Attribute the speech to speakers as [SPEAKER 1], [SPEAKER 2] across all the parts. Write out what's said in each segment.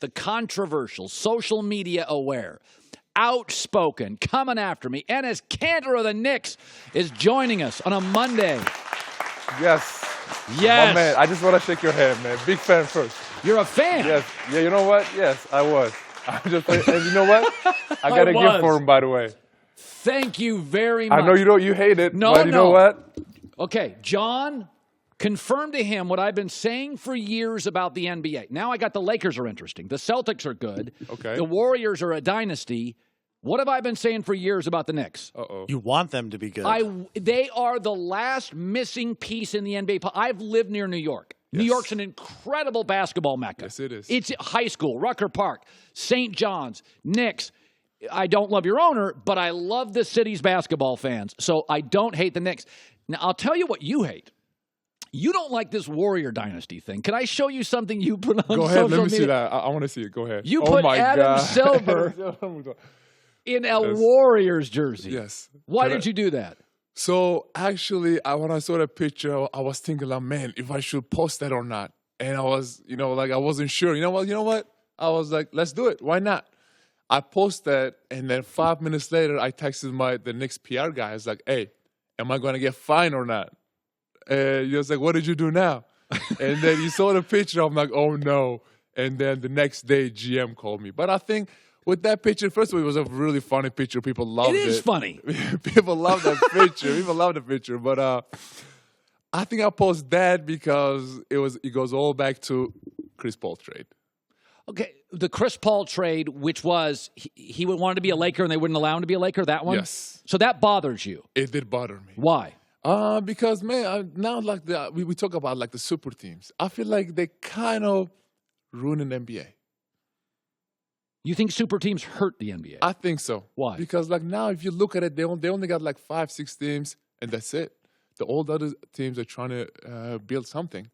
[SPEAKER 1] the controversial, social media aware, outspoken, coming after me, Enes Kanter of the Knicks is joining us on a Monday.
[SPEAKER 2] Yes.
[SPEAKER 1] Yes.
[SPEAKER 2] My man, I just want to shake your hand, man. Big fan first.
[SPEAKER 1] You're a fan?
[SPEAKER 2] Yes. Yeah, you know what? Yes, I was. And you know what? I got a gift for him, by the way.
[SPEAKER 1] Thank you very much.
[SPEAKER 2] I know you hate it,
[SPEAKER 1] no,
[SPEAKER 2] but you know what?
[SPEAKER 1] Okay, John, confirm to him what I've been saying for years about the NBA. Now I got the Lakers are interesting. The Celtics are good.
[SPEAKER 2] Okay.
[SPEAKER 1] The Warriors are a dynasty. What have I been saying for years about the Knicks?
[SPEAKER 2] Uh-oh.
[SPEAKER 3] You want them to be good.
[SPEAKER 1] They are the last missing piece in the NBA. I've lived near New York. Yes. New York's an incredible basketball mecca.
[SPEAKER 2] Yes, it is.
[SPEAKER 1] It's high school, Rucker Park, St. John's, Knicks. I don't love your owner, but I love the city's basketball fans. So I don't hate the Knicks. Now, I'll tell you what you hate. You don't like this Warrior Dynasty thing. Can I show you something you put on social media?
[SPEAKER 2] Go ahead. Let me see that. I want to see it. Go ahead.
[SPEAKER 1] You put Adam Silver in a Warriors jersey.
[SPEAKER 2] Yes.
[SPEAKER 1] Why did you do that?
[SPEAKER 2] So, actually, when I saw the picture, I was thinking, like, man, if I should post that or not. And I was, I wasn't sure. You know what? I was like, let's do it. Why not? I posted, and then 5 minutes later, I texted the Knicks PR guy. I was like, hey, am I going to get fined or not? And he was like, what did you do now? And then he saw the picture. I'm like, oh, no. And then the next day, GM called me. But I think with that picture, first of all, it was a really funny picture. People loved it.
[SPEAKER 1] It is funny.
[SPEAKER 2] People love that picture. People love the picture. But I think I posted that because it goes all back to Chris Paul trade.
[SPEAKER 1] Okay, the Chris Paul trade, which was he wanted to be a Laker and they wouldn't allow him to be a Laker, that one?
[SPEAKER 2] Yes.
[SPEAKER 1] So that bothers you?
[SPEAKER 2] It did bother me.
[SPEAKER 1] Why?
[SPEAKER 2] Because, man, now like we talk about like the super teams. I feel like they kind of ruining the NBA.
[SPEAKER 1] You think super teams hurt the NBA?
[SPEAKER 2] I think so.
[SPEAKER 1] Why?
[SPEAKER 2] Because like now if you look at it, they only got like 5-6 teams and that's it. All the other teams are trying to build something.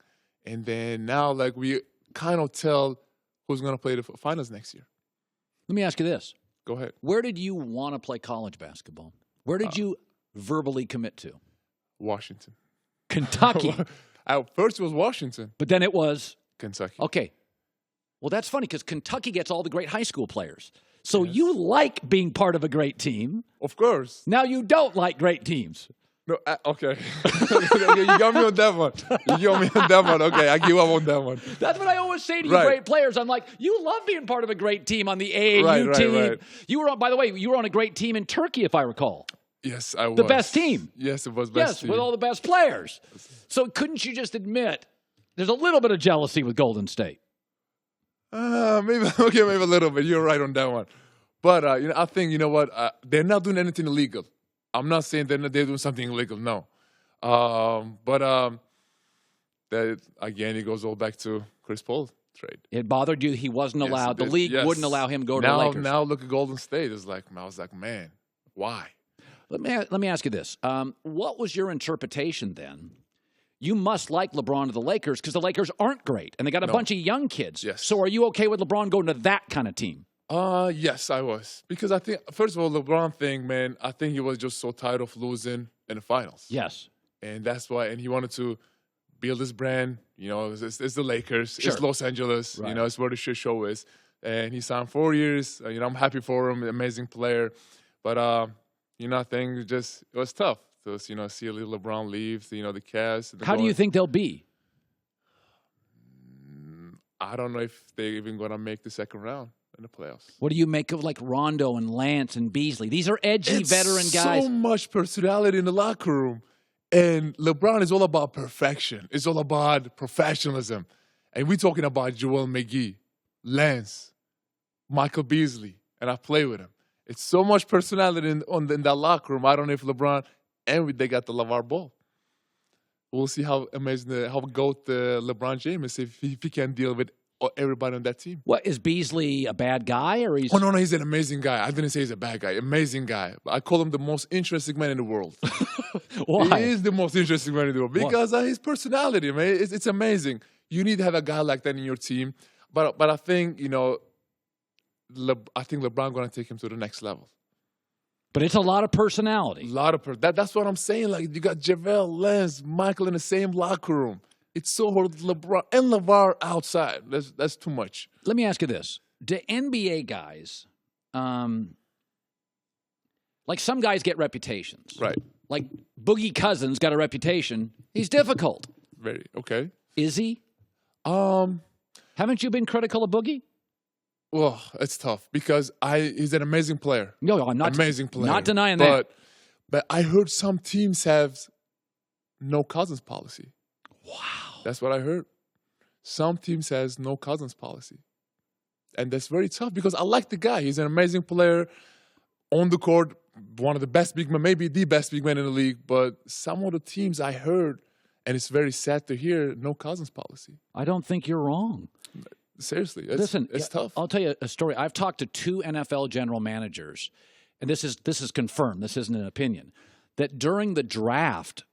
[SPEAKER 2] And then now like we kind of tell who's going to play the finals next year.
[SPEAKER 1] Let me ask you this.
[SPEAKER 2] Go ahead.
[SPEAKER 1] Where did you want to play college basketball? Where did you verbally commit to?
[SPEAKER 2] Washington.
[SPEAKER 1] Kentucky.
[SPEAKER 2] At first it was Washington.
[SPEAKER 1] But then it was?
[SPEAKER 2] Kentucky.
[SPEAKER 1] Okay. Well, that's funny because Kentucky gets all the great high school players. So you like being part of a great team.
[SPEAKER 2] Of course.
[SPEAKER 1] Now you don't like great teams.
[SPEAKER 2] No, okay. You got me on that one. You got me on that one. Okay, I give up on that one.
[SPEAKER 1] That's what I always say to you great players. I'm like, you love being part of a great team on the AAU team.
[SPEAKER 2] Right.
[SPEAKER 1] You were on, by the way, you were on a great team in Turkey, if I recall.
[SPEAKER 2] Yes, I was.
[SPEAKER 1] The best team.
[SPEAKER 2] Yes, it was best team.
[SPEAKER 1] Yes, with all the best players. So couldn't you just admit there's a little bit of jealousy with Golden State?
[SPEAKER 2] Maybe a little bit. You're right on that one. But I think they're not doing anything illegal. I'm not saying they're doing something illegal. No, but that again, it goes all back to Chris Paul trade.
[SPEAKER 1] It bothered you. He wasn't allowed. The league wouldn't allow him to go to the Lakers.
[SPEAKER 2] Now look at Golden State. I was like, man, why?
[SPEAKER 1] Let me ask you this. What was your interpretation then? You must like LeBron to the Lakers because the Lakers aren't great, and they got a bunch of young kids.
[SPEAKER 2] Yes.
[SPEAKER 1] So are you okay with LeBron going to that kind of team?
[SPEAKER 2] Yes, I was. Because I think, first of all, LeBron thing, man, I think he was just so tired of losing in the finals.
[SPEAKER 1] Yes.
[SPEAKER 2] And that's why, and he wanted to build his brand. It's the Lakers.
[SPEAKER 1] Sure.
[SPEAKER 2] It's Los Angeles.
[SPEAKER 1] Right.
[SPEAKER 2] It's where the shit show is. And he signed 4 years. I'm happy for him. Amazing player. But, I think it was tough. So, see a little LeBron leave, the Cavs.
[SPEAKER 1] How do you think they'll be?
[SPEAKER 2] I don't know if they're even going to make the second round in the playoffs.
[SPEAKER 1] What do you make of like Rondo and Lance and Beasley? These are edgy veteran guys.
[SPEAKER 2] So much personality in the locker room. And LeBron is all about perfection. It's all about professionalism. And we're talking about Joel McGee, Lance, Michael Beasley, and I play with him. It's so much personality in that locker room. I don't know if LeBron and they got the LeVar Ball. We'll see how amazing, how GOAT LeBron James if he can deal with everybody on that team.
[SPEAKER 1] What, is Beasley a bad guy or he's?
[SPEAKER 2] Oh, no, he's an amazing guy. I didn't say he's a bad guy. Amazing guy. I call him the most interesting man in the world.
[SPEAKER 1] Why?
[SPEAKER 2] He is the most interesting man in the world because his personality, man, it's amazing. You need to have a guy like that in your team. But I think, I think LeBron going to take him to the next level.
[SPEAKER 1] But it's a lot of personality.
[SPEAKER 2] That's what I'm saying. Like, you got JaVale, Lance, Michael in the same locker room. It's so hard. LeBron and LeVar outside. That's too much.
[SPEAKER 1] Let me ask you this. Do NBA guys, like some guys get reputations.
[SPEAKER 2] Right.
[SPEAKER 1] Like Boogie Cousins got a reputation. He's difficult.
[SPEAKER 2] Very. Okay.
[SPEAKER 1] Is he?
[SPEAKER 2] Haven't
[SPEAKER 1] you been critical of Boogie?
[SPEAKER 2] Well, it's tough because he's an amazing player.
[SPEAKER 1] No, I'm not.
[SPEAKER 2] Amazing player.
[SPEAKER 1] Not denying that.
[SPEAKER 2] But I heard some teams have no Cousins policy.
[SPEAKER 1] Wow.
[SPEAKER 2] That's what I heard. Some teams has no Cousins policy. And that's very tough because I like the guy. He's an amazing player on the court, one of the best big men, maybe the best big man in the league. But some of the teams I heard, and it's very sad to hear, no Cousins policy.
[SPEAKER 1] I don't think you're wrong.
[SPEAKER 2] Seriously,
[SPEAKER 1] Listen,
[SPEAKER 2] it's tough.
[SPEAKER 1] I'll tell you a story. I've talked to 2 NFL general managers, and this is confirmed. This isn't an opinion. That during the draft,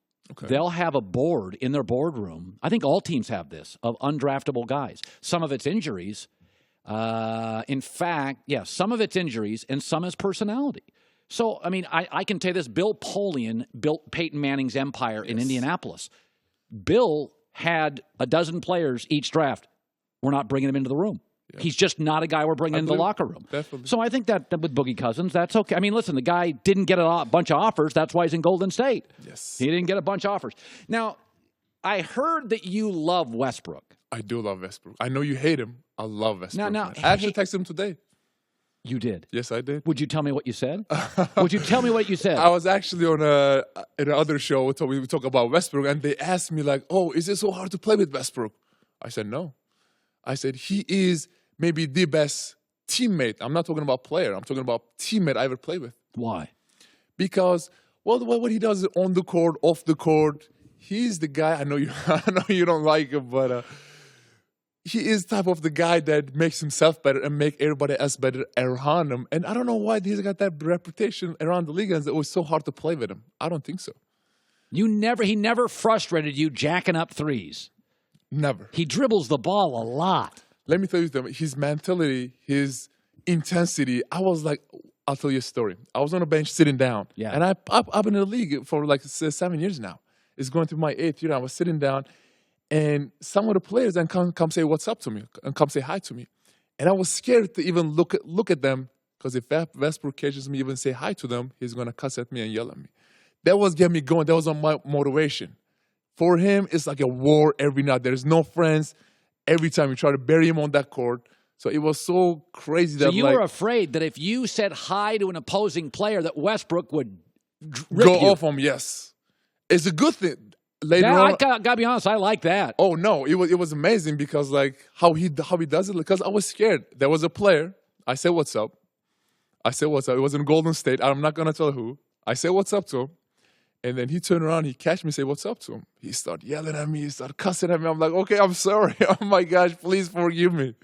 [SPEAKER 1] they'll have a board in their boardroom. I think all teams have this, of undraftable guys. Some of it's injuries. In fact, some of it's injuries and some is personality. So, I mean, I can tell you this. Bill Polian built Peyton Manning's empire in Indianapolis. Bill had a dozen players each draft. We're not bringing him into the room. Yeah. He's just not a guy we're bringing into the locker room.
[SPEAKER 2] Definitely.
[SPEAKER 1] So I think that with Boogie Cousins, that's okay. I mean, listen, the guy didn't get a bunch of offers. That's why he's in Golden State.
[SPEAKER 2] Yes.
[SPEAKER 1] He didn't get a bunch of offers. Now, I heard that you love Westbrook.
[SPEAKER 2] I do love Westbrook. I know you hate him. I love Westbrook.
[SPEAKER 1] Now,
[SPEAKER 2] I actually texted him today.
[SPEAKER 1] You did?
[SPEAKER 2] Yes, I did.
[SPEAKER 1] Would you tell me what you said? Would you tell me what you said?
[SPEAKER 2] I was actually on another show. We talk about Westbrook, and they asked me, like, oh, is it so hard to play with Westbrook? I said, no. I said, he is maybe the best teammate. I'm not talking about player. I'm talking about teammate I ever played with.
[SPEAKER 1] Why?
[SPEAKER 2] Because, well, what he does on the court, off the court, he's the guy. I know you don't like him, but he is type of the guy that makes himself better and make everybody else better around him. And I don't know why he's got that reputation around the league and it was so hard to play with him. I don't think so.
[SPEAKER 1] He never frustrated you jacking up threes.
[SPEAKER 2] Never.
[SPEAKER 1] He dribbles the ball a lot.
[SPEAKER 2] Let me tell you something. His mentality, his intensity. I was like, I'll tell you a story. I was on a bench sitting down.
[SPEAKER 1] Yeah.
[SPEAKER 2] And I've been in the league for like 7 years now. It's going to my 8th year. I was sitting down. And some of the players then come say what's up to me and come say hi to me. And I was scared to even look at them because if Westbrook catches me even say hi to them, he's going to cuss at me and yell at me. That was getting me going. That was on my motivation. For him, it's like a war every night. There's no friends. Every time you try to bury him on that court. So it was so crazy.
[SPEAKER 1] So you were afraid that if you said hi to an opposing player that Westbrook would
[SPEAKER 2] go off him, yes. It's a good thing. Later on,
[SPEAKER 1] I gotta be honest, I like that.
[SPEAKER 2] Oh no, it was amazing because like how he does it. Because I was scared. There was a player. I said what's up. It was in Golden State. I'm not gonna tell who. I said what's up to him, and then he turned around. He catch me. Say what's up to him. He started yelling at me. He started cussing at me. I'm like, okay, I'm sorry. Oh my gosh, please forgive me.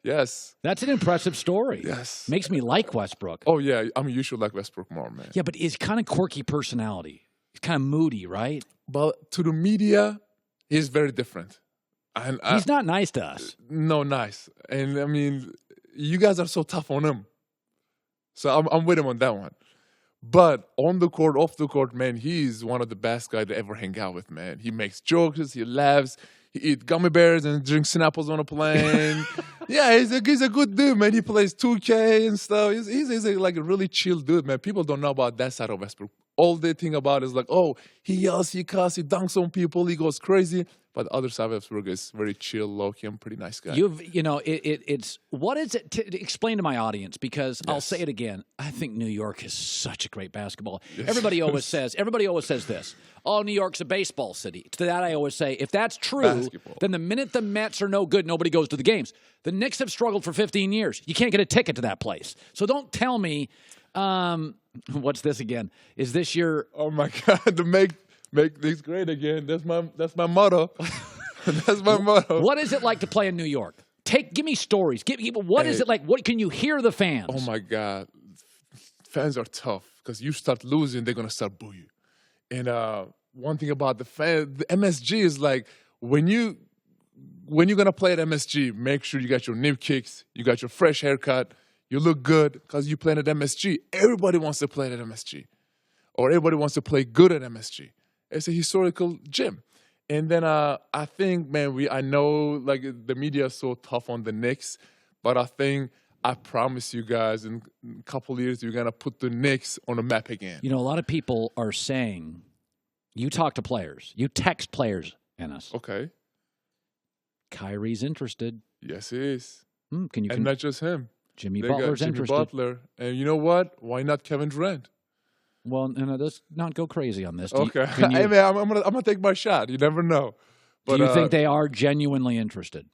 [SPEAKER 2] Yes,
[SPEAKER 1] that's an impressive story.
[SPEAKER 2] Yes,
[SPEAKER 1] makes me like Westbrook.
[SPEAKER 2] Oh yeah, I mean you should like Westbrook more, man.
[SPEAKER 1] Yeah, but he's kind of quirky personality. He's kind of moody, right?
[SPEAKER 2] But to the media, he's very different. And
[SPEAKER 1] he's not nice to us.
[SPEAKER 2] No, nice. And I mean, you guys are so tough on him. So I'm with him on that one. But on the court, off the court, man, he's one of the best guys to ever hang out with, man. He makes jokes, he laughs, he eats gummy bears and drinks Snapples on a plane. Yeah, he's a good dude, man. He plays 2K and stuff. He's like a really chill dude, man. People don't know about that side of Westbrook. All they think about is like, oh, he yells, he cusses, he dunks on people, he goes crazy. But the other side of Westbrook is very chill, low-key, and pretty nice guy.
[SPEAKER 1] It's what is it? Explain to my audience because I'll say it again. I think New York is such a great basketball. Yes. Everybody always says this. Oh, New York's a baseball city. To that I always say, if that's true, then the minute the Mets are no good, nobody goes to the games. The Knicks have struggled for 15 years. You can't get a ticket to that place. So don't tell me. What's this again? Is this your?
[SPEAKER 2] Oh my God! To make things great again. That's my motto. That's my motto.
[SPEAKER 1] What is it like to play in New York? Give me stories. What is it like? What can you hear the fans?
[SPEAKER 2] Oh my God, fans are tough because you start losing, they're gonna start boo you. And one thing about the MSG is like when you're gonna play at MSG, make sure you got your nip kicks, you got your fresh haircut. You look good because you play at MSG. Everybody wants to play at MSG. Or everybody wants to play good at MSG. It's a historical gym. And then I think, man, I know like the media is so tough on the Knicks, but I promise you guys, in a couple of years, you're gonna put the Knicks on the map again.
[SPEAKER 1] You know, a lot of people are saying, you talk to players, you text players, Enes.
[SPEAKER 2] Okay.
[SPEAKER 1] Kyrie's interested.
[SPEAKER 2] Yes, he is.
[SPEAKER 1] Can you?
[SPEAKER 2] And not just him.
[SPEAKER 1] Jimmy
[SPEAKER 2] They
[SPEAKER 1] Butler's
[SPEAKER 2] got Jimmy
[SPEAKER 1] interested.
[SPEAKER 2] Butler, and you know what? Why not Kevin Durant?
[SPEAKER 1] Well, no, let's not go crazy on this.
[SPEAKER 2] Okay. Hey, man, I'm gonna take my shot. You never know. But,
[SPEAKER 1] do you think they are genuinely interested?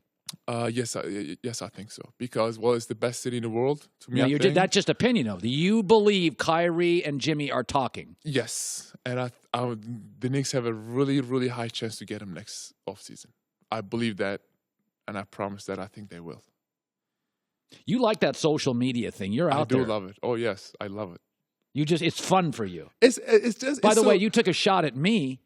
[SPEAKER 2] Yes, I think so. Because, well, it's the best city in the world, to me,
[SPEAKER 1] No, that's just opinion, though. You believe Kyrie and Jimmy are talking?
[SPEAKER 2] Yes. And the Knicks have a really, really high chance to get him next offseason. I believe that, and I promise that I think they will.
[SPEAKER 1] You like that social media thing. You're out there.
[SPEAKER 2] I do love it. Oh, yes. I love it.
[SPEAKER 1] It's fun for you.
[SPEAKER 2] It's just.
[SPEAKER 1] By the way, you took a shot at me.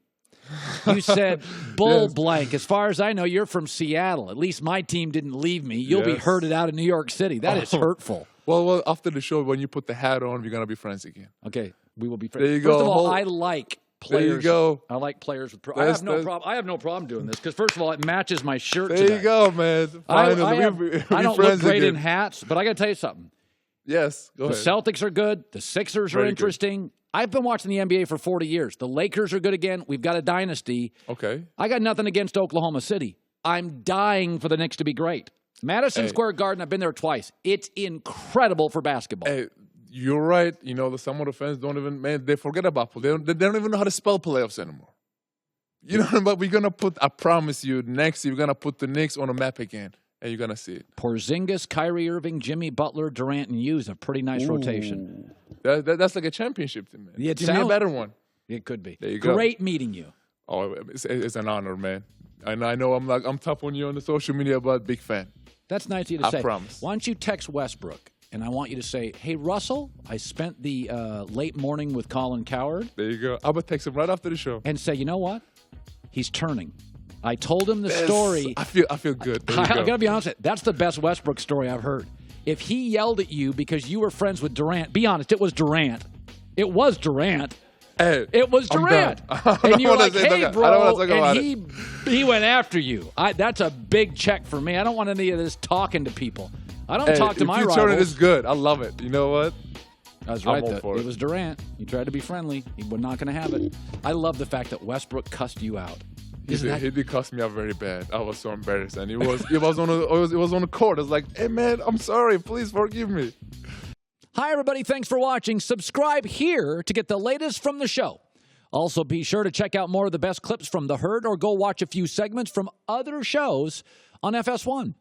[SPEAKER 1] You said bull blank. As far as I know, you're from Seattle. At least my team didn't leave me. You'll be herded out in New York City. That is hurtful.
[SPEAKER 2] Well, after the show, when you put the hat on, we're going to be friends again.
[SPEAKER 1] Okay, we will be friends.
[SPEAKER 2] There you
[SPEAKER 1] First
[SPEAKER 2] go.
[SPEAKER 1] of all, I like players.
[SPEAKER 2] There you go.
[SPEAKER 1] I like players with I have no problem doing this because, first of all, it matches my shirt
[SPEAKER 2] there
[SPEAKER 1] today.
[SPEAKER 2] There you go, man.
[SPEAKER 1] I don't look great in hats, but I got to tell you something.
[SPEAKER 2] Yes, go
[SPEAKER 1] ahead. The Celtics are good. The Sixers are interesting. Good. I've been watching the NBA for 40 years. The Lakers are good again. We've got a dynasty.
[SPEAKER 2] Okay.
[SPEAKER 1] I got nothing against Oklahoma City. I'm dying for the Knicks to be great. Madison Square Garden, I've been there twice. It's incredible for basketball.
[SPEAKER 2] Hey, you're right. You know, some of the fans don't even, they forget about playoffs. They don't even know how to spell playoffs anymore. You know, but we're going to I promise you, next year, we're going to put the Knicks on the map again. And you're going to see it.
[SPEAKER 1] Porzingis, Kyrie Irving, Jimmy Butler, Durant, and Hughes, a pretty nice rotation.
[SPEAKER 2] That's like a championship team, man.
[SPEAKER 1] Yeah,
[SPEAKER 2] Give me a better one.
[SPEAKER 1] It could be.
[SPEAKER 2] There you go.
[SPEAKER 1] Great meeting you.
[SPEAKER 2] Oh, it's an honor, man. And I know I'm tough on you on the social media, but big fan.
[SPEAKER 1] That's nice of you to say.
[SPEAKER 2] I promise.
[SPEAKER 1] Why don't you text Westbrook, and I want you to say, hey, Russell, I spent the late morning with Colin Cowherd.
[SPEAKER 2] There you go. I'm going to text him right after the show.
[SPEAKER 1] And say, you know what? He's turning. I told him the story.
[SPEAKER 2] I feel good.
[SPEAKER 1] I got to be honest with you. That's the best Westbrook story I've heard. If he yelled at you because you were friends with Durant, be honest, it was Durant. It was Durant.
[SPEAKER 2] Hey,
[SPEAKER 1] it was Durant. And you're like, hey, bro. And he went after you. That's a big check for me. I don't want any of this talking to people. I don't talk to my rivals.
[SPEAKER 2] Turning is good. I love it. You know what?
[SPEAKER 1] I was right. It was Durant. He tried to be friendly. He was not going to have it. I love the fact that Westbrook cussed you out.
[SPEAKER 2] He did cuss me out very bad. I was so embarrassed, and it was on the court. I was like, "Hey man, I'm sorry. Please forgive me."
[SPEAKER 1] Hi everybody, thanks for watching. Subscribe here to get the latest from the show. Also, be sure to check out more of the best clips from The Herd, or go watch a few segments from other shows on FS1.